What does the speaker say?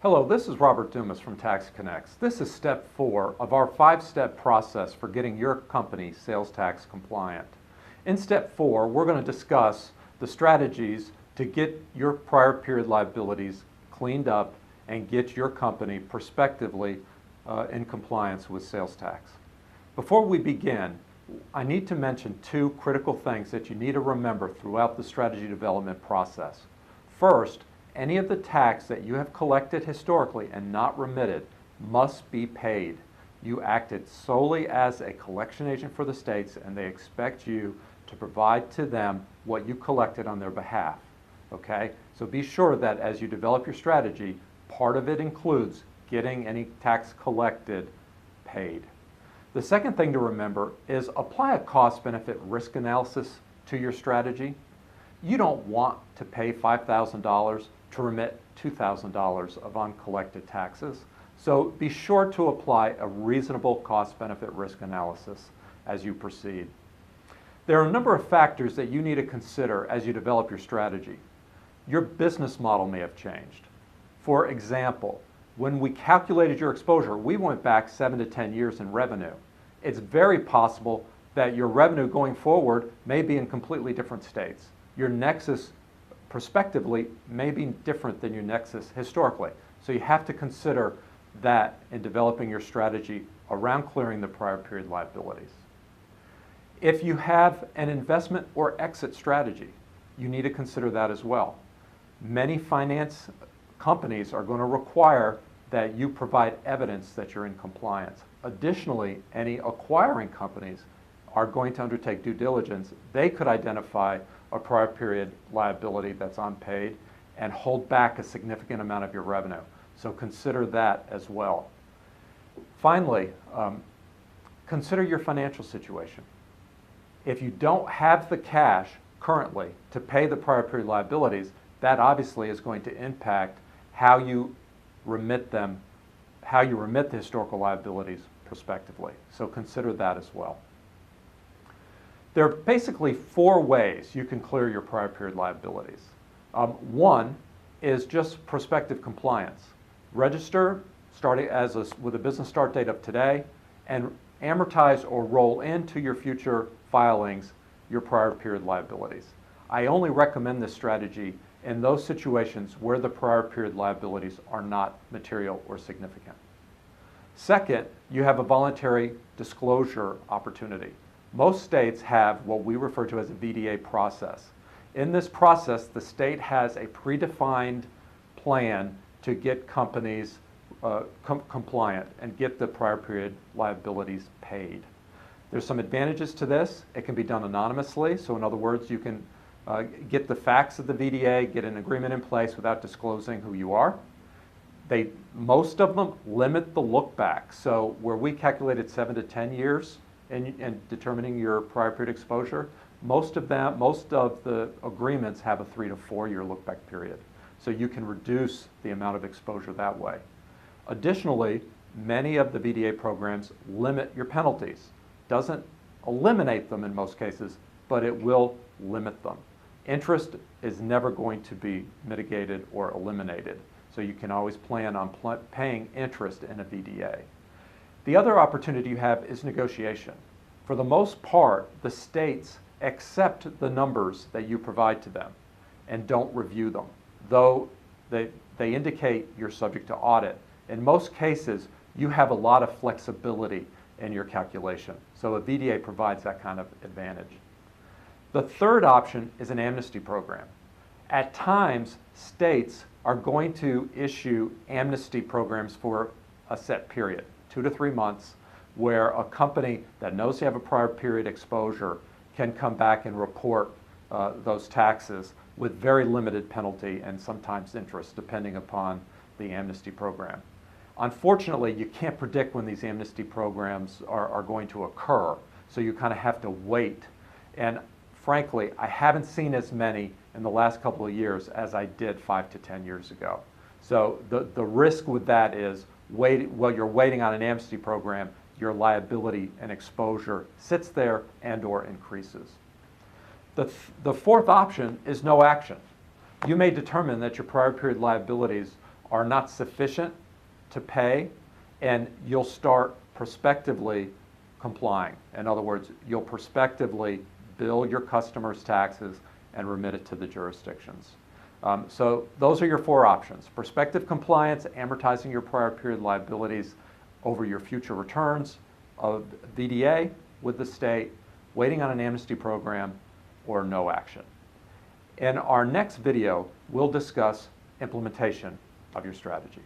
Hello, this is Robert Dumas from TaxConnex. This is step 4 of our 5-step process for getting your company sales tax compliant. In step 4, we're going to discuss the strategies to get your prior period liabilities cleaned up and get your company prospectively in compliance with sales tax. Before we begin, I need to mention 2 critical things that you need to remember throughout the strategy development process. First, any of the tax that you have collected historically and not remitted must be paid. You acted solely as a collection agent for the states, and they expect you to provide to them what you collected on their behalf. Okay? So be sure that as you develop your strategy, part of it includes getting any tax collected paid. The second thing to remember is apply a cost-benefit risk analysis to your strategy. You don't want to pay $5,000 to remit $2,000 of uncollected taxes. So be sure to apply a reasonable cost-benefit risk analysis as you proceed. There are a number of factors that you need to consider as you develop your strategy. Your business model may have changed. For example, when we calculated your exposure, we went back 7 to 10 years in revenue. It's very possible that your revenue going forward may be in completely different states. Your nexus prospectively may be different than your nexus historically. So you have to consider that in developing your strategy around clearing the prior period liabilities. If you have an investment or exit strategy, you need to consider that as well. Many finance companies are going to require that you provide evidence that you're in compliance. Additionally, any acquiring companies are going to undertake due diligence. They could identify a prior period liability that's unpaid and hold back a significant amount of your revenue. So consider that as well. Finally, consider your financial situation. If you don't have the cash currently to pay the prior period liabilities, that obviously is going to impact how you remit the historical liabilities prospectively. So consider that as well. There are basically 4 ways you can clear your prior period liabilities. One is just prospective compliance. Register starting with a business start date of today and amortize or roll into your future filings your prior period liabilities. I only recommend this strategy in those situations where the prior period liabilities are not material or significant. Second, you have a voluntary disclosure opportunity. Most states have what we refer to as a VDA process. In this process, the state has a predefined plan to get companies compliant and get the prior period liabilities paid. There's some advantages to this. It can be done anonymously. So in other words, you can get the facts of the VDA, get an agreement in place without disclosing who you are. Most of them limit the look back. So where we calculated 7 to 10 years in determining your prior period exposure, most of the agreements have a 3 to 4 year look back period. So you can reduce the amount of exposure that way. Additionally, many of the VDA programs limit your penalties. Doesn't eliminate them in most cases, but it will limit them. Interest is never going to be mitigated or eliminated. So you can always plan on paying interest in a VDA. The other opportunity you have is negotiation. For the most part, the states accept the numbers that you provide to them and don't review them, though they indicate you're subject to audit. In most cases, you have a lot of flexibility in your calculation. So a VDA provides that kind of advantage. The third option is an amnesty program. At times, states are going to issue amnesty programs for a set period, 2 to 3 months, where a company that knows they have a prior period exposure can come back and report those taxes with very limited penalty and sometimes interest, depending upon the amnesty program. Unfortunately, you can't predict when these amnesty programs are going to occur, so you kind of have to wait. And frankly, I haven't seen as many in the last couple of years as I did 5 to 10 years ago. So the risk with that is while you're waiting on an amnesty program, your liability and exposure sits there and or increases. The fourth option is no action. You may determine that your prior period liabilities are not sufficient to pay, and you'll start prospectively complying. In other words, you'll prospectively bill your customers' taxes and remit it to the jurisdictions. So those are your four options: prospective compliance, amortizing your prior period liabilities over your future returns of VDA with the state, waiting on an amnesty program, or no action. In our next video, we'll discuss implementation of your strategy.